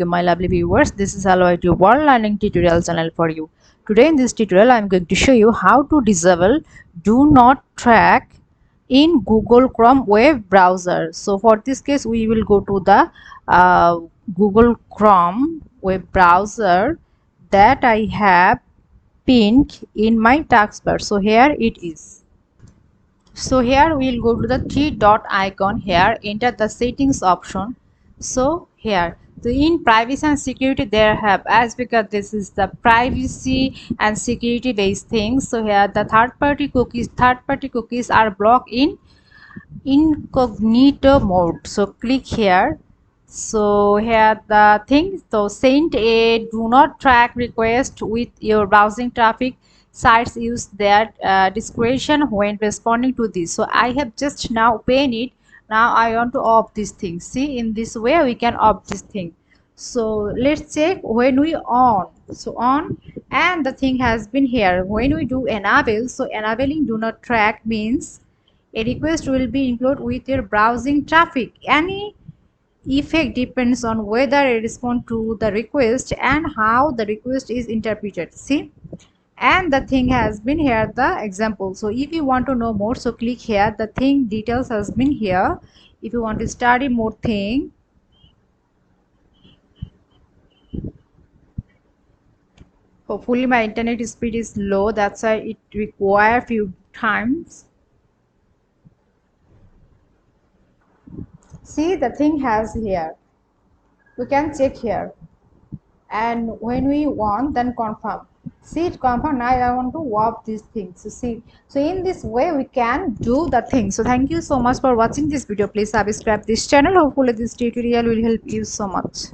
Assalamualaikum my lovely viewers. This is Hello IT World Learning Tutorial channel for you. Today in this tutorial I am going to show you how to disable Do Not Track in Google Chrome web browser. So for this case we will go to the Google Chrome web browser that I have pinned in my taskbar. So here it is. So here we will go to the three dot icon. Here enter the settings option. So here, so in privacy and security there have, as because this is the privacy and security based things, so here the third party cookies are blocked in incognito mode. So click here. So here the thing, so send a do not track request with your browsing traffic. Sites use their discretion when responding to this. So I have just now opened it. Now I want to off this thing. See, in this way we can off this thing. So let's check when we on. So on, and the thing has been here. When we do enable, so enabling do not track means a request will be included with your browsing traffic. Any effect depends on whether I respond to the request and how the request is interpreted. See, and the thing has been here the example. So if you want to know more, so click here. The thing details has been here. If you want to study more thing, hopefully my internet speed is low, that's why it require few times. See, the thing has here, we can check here, and when we want, then confirm. See, it confirm. Now I want to warp these things. So see, so in this way we can do the thing. So thank you so much for watching this video. Please subscribe this channel. Hopefully this tutorial will help you so much.